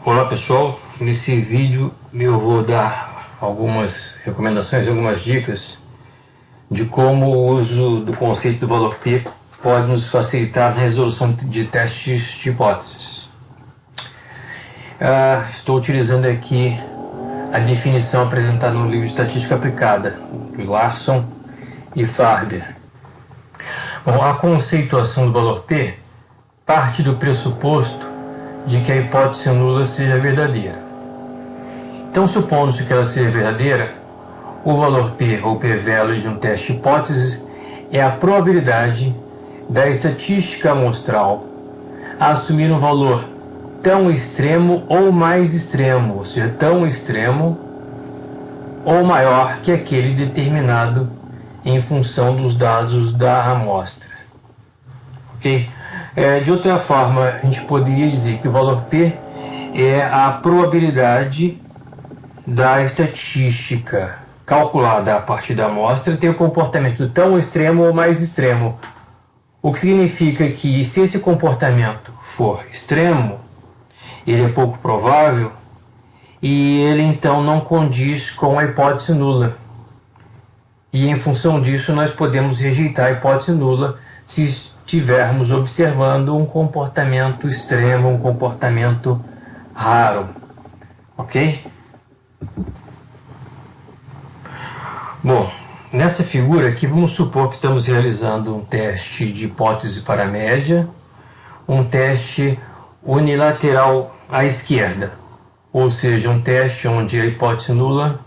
Olá pessoal, nesse vídeo eu vou dar algumas recomendações, algumas dicas de como o uso do conceito do valor P pode nos facilitar na resolução de testes de hipóteses. Estou utilizando aqui a definição apresentada no livro Estatística Aplicada, de Larson e Farber. Bom, a conceituação do valor P parte do pressuposto de que a hipótese nula seja verdadeira. Então, supondo-se que ela seja verdadeira, o valor P ou P-value de um teste de hipótese é a probabilidade da estatística amostral a assumir um valor tão extremo ou mais extremo, ou seja, tão extremo ou maior que aquele determinado em função dos dados da amostra. Ok? De outra forma, a gente poderia dizer que o valor P é a probabilidade da estatística calculada a partir da amostra ter um comportamento tão extremo ou mais extremo. O que significa que, se esse comportamento for extremo, ele é pouco provável e ele então não condiz com a hipótese nula. E em função disso, nós podemos rejeitar a hipótese nula se estivermos observando um comportamento extremo, um comportamento raro. Ok? Bom, nessa figura aqui, vamos supor que estamos realizando um teste de hipótese para a média, um teste unilateral à esquerda, ou seja, um teste onde a hipótese nula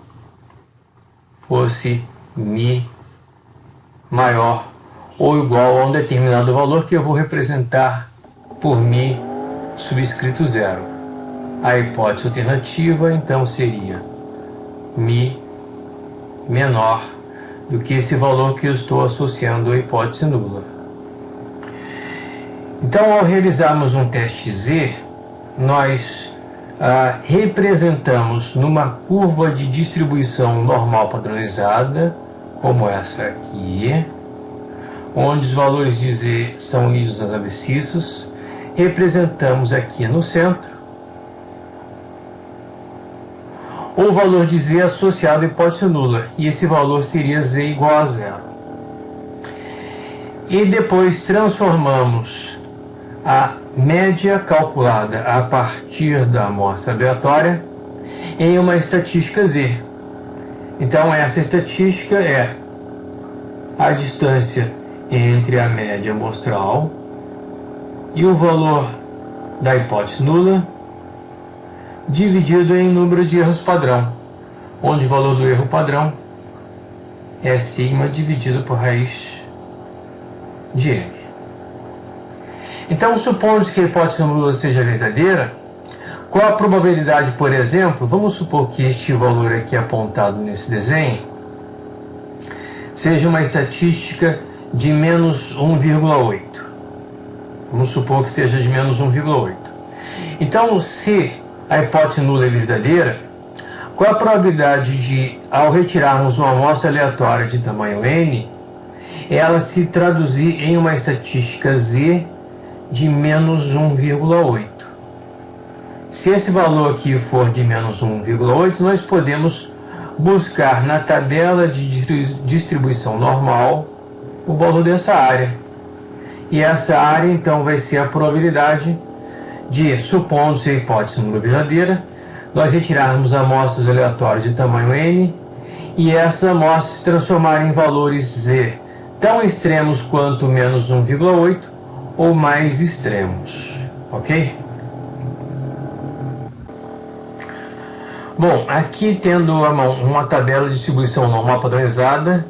fosse μ maior ou igual a um determinado valor que eu vou representar por μ subscrito zero. A hipótese alternativa então seria μ menor do que esse valor que eu estou associando à hipótese nula. Então, ao realizarmos um teste Z, nós representamos numa curva de distribuição normal padronizada, como essa aqui, onde os valores de Z são lidos nas abscissas, representamos aqui no centro o valor de Z associado à hipótese nula, e esse valor seria Z igual a zero. E depois transformamos a média calculada a partir da amostra aleatória em uma estatística Z. Então essa estatística é a distância entre a média amostral e o valor da hipótese nula dividido em número de erros padrão, onde o valor do erro padrão é sigma dividido por raiz de m. Então, supondo que a hipótese nula seja verdadeira, qual a probabilidade, por exemplo, vamos supor que este valor aqui apontado nesse desenho seja uma estatística de menos 1,8. Vamos supor que seja de menos 1,8. Então, se a hipótese nula é verdadeira, qual a probabilidade de, ao retirarmos uma amostra aleatória de tamanho n, ela se traduzir em uma estatística Z de menos 1,8? Se esse valor aqui for de menos 1,8, nós podemos buscar na tabela de distribuição normal o valor dessa área. E essa área, então, vai ser a probabilidade de, supondo-se a hipótese nula verdadeira, nós retirarmos amostras aleatórias de tamanho n e essas amostras se transformarem em valores Z tão extremos quanto menos 1,8 ou mais extremos. Ok? Bom, aqui tendo à mão uma tabela de distribuição normal padronizada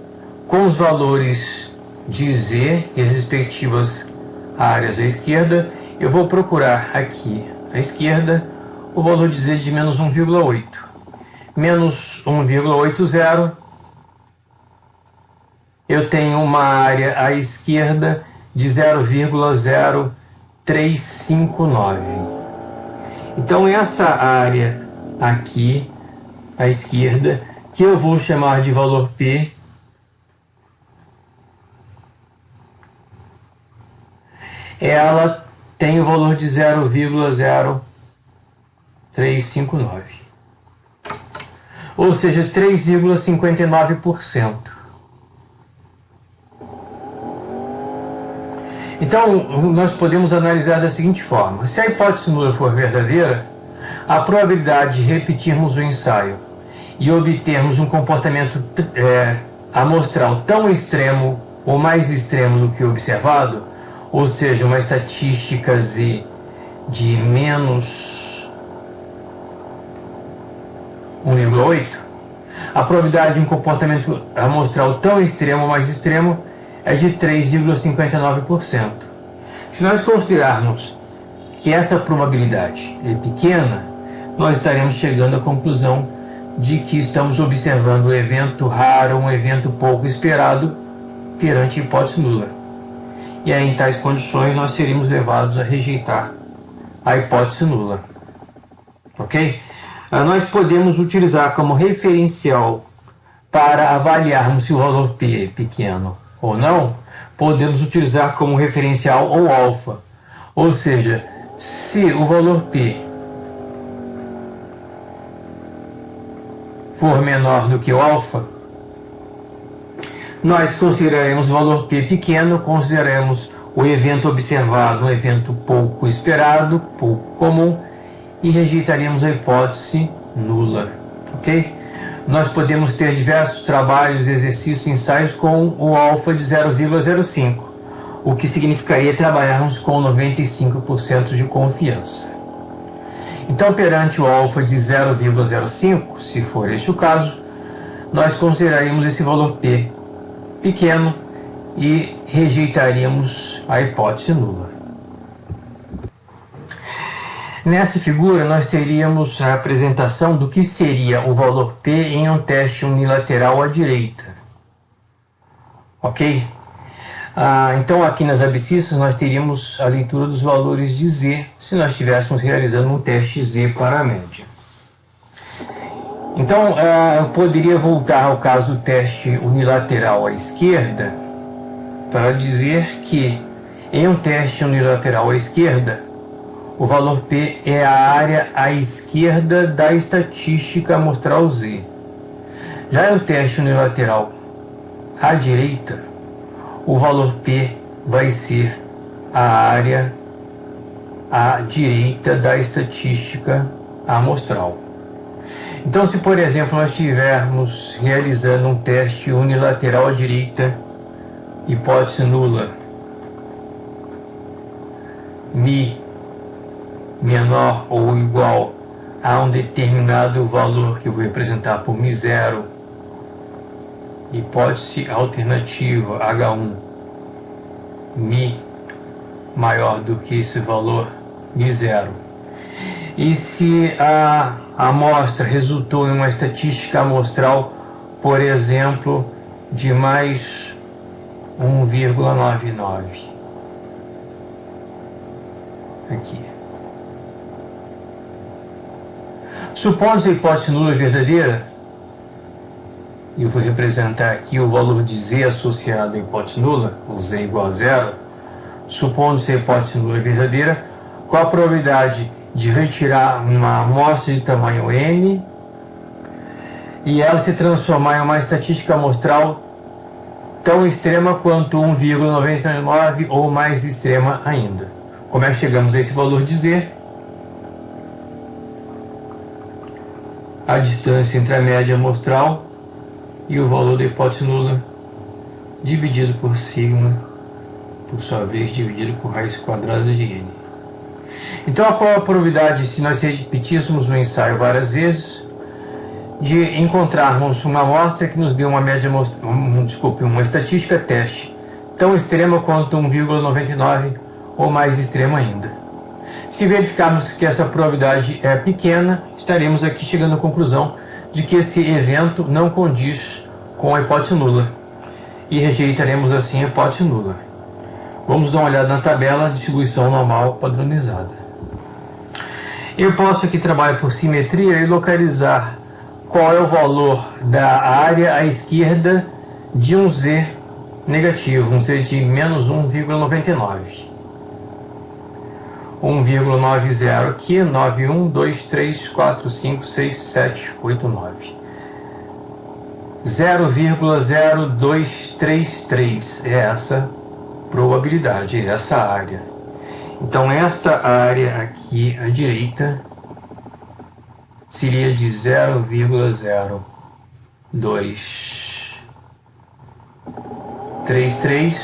com os valores de Z e as respectivas áreas à esquerda, eu vou procurar aqui à esquerda o valor de Z de menos 1,8. Menos 1,80, eu tenho uma área à esquerda de 0,0359. Então essa área aqui à esquerda, que eu vou chamar de valor P, ela tem o valor de 0,0359. 359. Ou seja, 3,59%. Então, nós podemos analisar da seguinte forma: se a hipótese nula for verdadeira, a probabilidade de repetirmos o ensaio e obtermos um comportamento amostral tão extremo ou mais extremo do que o observado, ou seja, uma estatística Z de menos 1,8, a probabilidade de um comportamento amostral tão extremo ou mais extremo é de 3,59%. Se nós considerarmos que essa probabilidade é pequena, nós estaremos chegando à conclusão de que estamos observando um evento raro, um evento pouco esperado perante a hipótese nula. E aí, em tais condições, nós seríamos levados a rejeitar a hipótese nula. Ok? Nós podemos utilizar como referencial para avaliarmos se o valor P é pequeno ou não, podemos utilizar como referencial o alfa. Ou seja, se o valor P for menor do que o alfa, nós consideraremos o valor P pequeno, consideraremos o evento observado um evento pouco esperado, pouco comum, e rejeitaríamos a hipótese nula. Ok? Nós podemos ter diversos trabalhos, exercícios, ensaios com o alfa de 0,05, o que significaria trabalharmos com 95% de confiança. Então, perante o alfa de 0,05, se for este o caso, nós consideraríamos esse valor P pequeno e rejeitaríamos a hipótese nula. Nessa figura, nós teríamos a apresentação do que seria o valor P em um teste unilateral à direita. Ok? Então, aqui nas abscissas, nós teríamos a leitura dos valores de Z, se nós estivéssemos realizando um teste Z para a média. Então, eu poderia voltar ao caso do teste unilateral à esquerda para dizer que, em um teste unilateral à esquerda, o valor P é a área à esquerda da estatística amostral Z. Já no teste unilateral à direita, o valor P vai ser a área à direita da estatística amostral. Então, se por exemplo nós estivermos realizando um teste unilateral à direita, hipótese nula, Mi menor ou igual a um determinado valor que eu vou representar por Mi0, hipótese alternativa H1, Mi maior do que esse valor Mi0. E se a amostra resultou em uma estatística amostral, por exemplo, de mais 1,99. Aqui. Supondo que a hipótese nula é verdadeira, e eu vou representar aqui o valor de Z associado à hipótese nula, o Z igual a zero. Supondo que a hipótese nula é verdadeira, qual a probabilidade de retirar uma amostra de tamanho N e ela se transformar em uma estatística amostral tão extrema quanto 1,99 ou mais extrema ainda? Como é que chegamos a esse valor de Z? A distância entre a média amostral e o valor da hipótese nula dividido por sigma, por sua vez dividido por raiz quadrada de N. Então, qual a probabilidade, se nós repetíssemos o ensaio várias vezes, de encontrarmos uma amostra que nos dê uma média, uma estatística teste tão extrema quanto 1,99 ou mais extrema ainda? Se verificarmos que essa probabilidade é pequena, estaremos aqui chegando à conclusão de que esse evento não condiz com a hipótese nula e rejeitaremos assim a hipótese nula. Vamos dar uma olhada na tabela de distribuição normal padronizada. Eu posso aqui trabalhar por simetria e localizar qual é o valor da área à esquerda de um Z negativo, um Z de menos 1,99. 1,90 aqui, 91, 2, 3, 4, 5, 6, 7, 8, 9. 0,0233 é essa probabilidade, essa área. Então esta área aqui à direita seria de 0,0233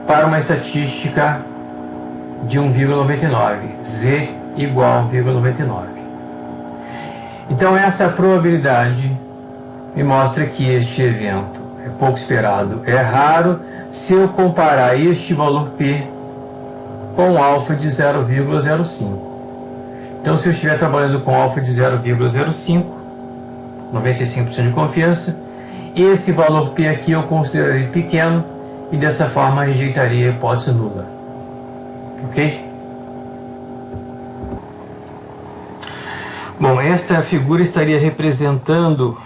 para uma estatística de 1,99, z igual a 1,99. Então essa probabilidade me mostra que este evento é pouco esperado, é raro se eu comparar este valor P com alfa de 0,05. Então se eu estiver trabalhando com alfa de 0,05, 95% de confiança, esse valor P aqui eu consideraria pequeno e dessa forma rejeitaria a hipótese nula. Ok? Bom, esta figura estaria representando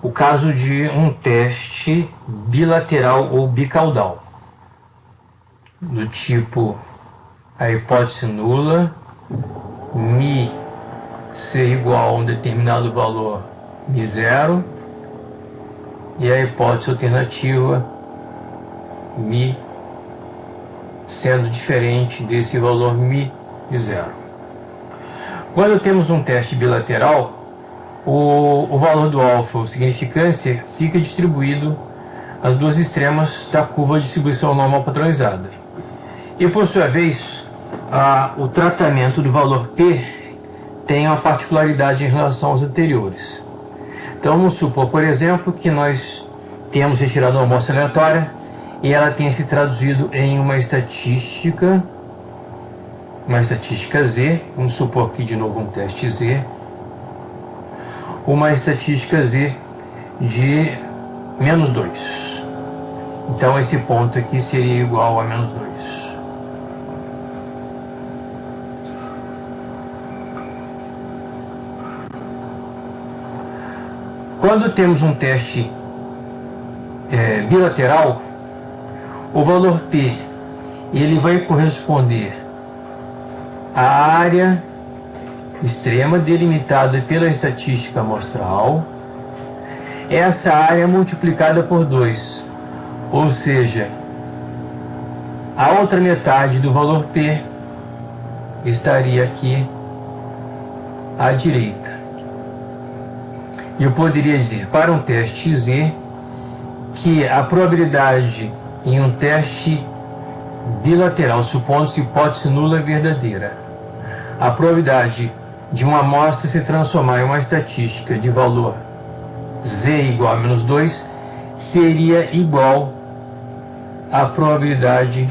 o caso de um teste bilateral ou bicaudal, do tipo a hipótese nula, μ ser igual a um determinado valor μ0, e a hipótese alternativa μ sendo diferente desse valor μ0. Quando temos um teste bilateral, o valor do alfa, ou significância, fica distribuído às duas extremas da curva de distribuição normal padronizada. E por sua vez, o tratamento do valor P tem uma particularidade em relação aos anteriores. Então vamos supor, por exemplo, que nós temos retirado uma amostra aleatória e ela tenha se traduzido em uma estatística Z, vamos supor aqui de novo um teste Z, uma estatística Z de menos 2. Então esse ponto aqui seria igual a menos 2. Quando temos um teste bilateral, o valor P ele vai corresponder à área extrema delimitada pela estatística amostral, essa área multiplicada por 2, ou seja, a outra metade do valor P estaria aqui à direita. E eu poderia dizer para um teste Z que a probabilidade em um teste bilateral, supondo-se hipótese nula verdadeira, a probabilidade de uma amostra se transformar em uma estatística de valor Z igual a menos 2 seria igual à probabilidade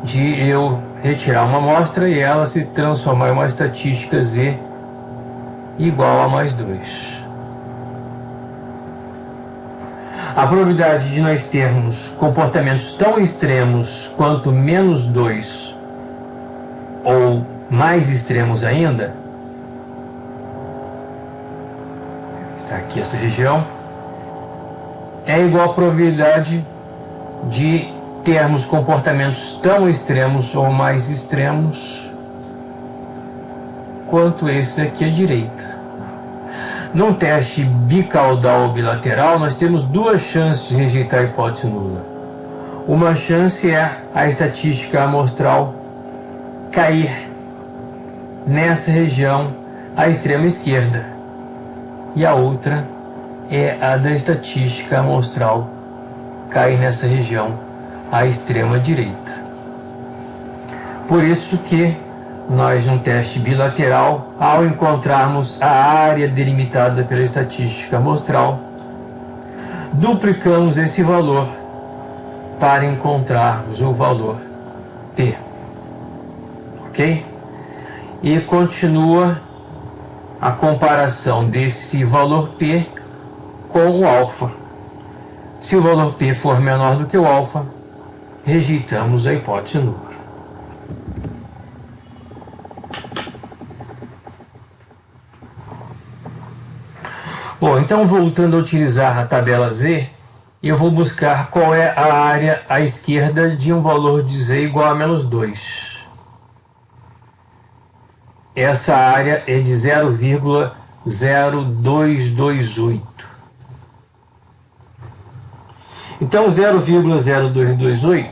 de eu retirar uma amostra e ela se transformar em uma estatística Z igual a mais 2. A probabilidade de nós termos comportamentos tão extremos quanto menos 2 ou mais extremos ainda, está aqui essa região, é igual à probabilidade de termos comportamentos tão extremos ou mais extremos quanto esse aqui à direita. Num teste bicaudal ou bilateral, nós temos duas chances de rejeitar a hipótese nula. Uma chance é a estatística amostral cair nessa região à extrema esquerda, e a outra é a da estatística amostral cair nessa região à extrema direita. Por isso que nós, num teste bilateral, ao encontrarmos a área delimitada pela estatística amostral, duplicamos esse valor para encontrarmos o valor P. Ok? E continua a comparação desse valor P com o alfa. Se o valor P for menor do que o alfa, rejeitamos a hipótese nula. Bom, então voltando a utilizar a tabela Z, E eu vou buscar qual é a área à esquerda de um valor de z igual a menos 2. Essa área é de 0,0228. Então, 0,0228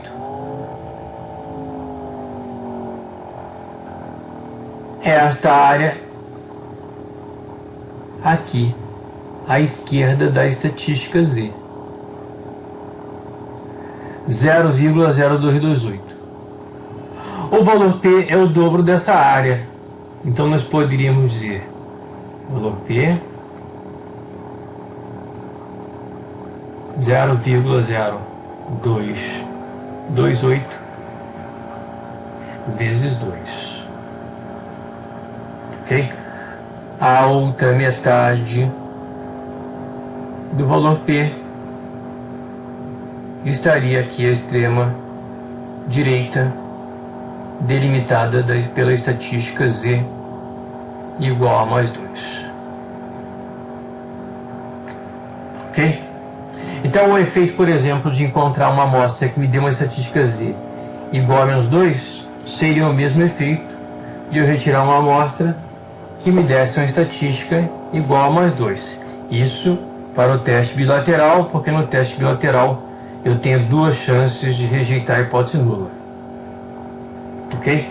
é esta área aqui, à esquerda da estatística z. 0,0228. O valor P é o dobro dessa área. Então, nós poderíamos dizer valor P 0,0228 vezes 2. Ok? A outra metade do valor P estaria aqui à extrema direita, delimitada pela estatística z igual a mais 2. Ok? Então, o efeito, por exemplo, de encontrar uma amostra que me dê uma estatística z igual a menos 2 seria o mesmo efeito de eu retirar uma amostra que me desse uma estatística igual a mais 2. Isso para o teste bilateral, porque no teste bilateral eu tenho 2 chances de rejeitar a hipótese nula. Ok?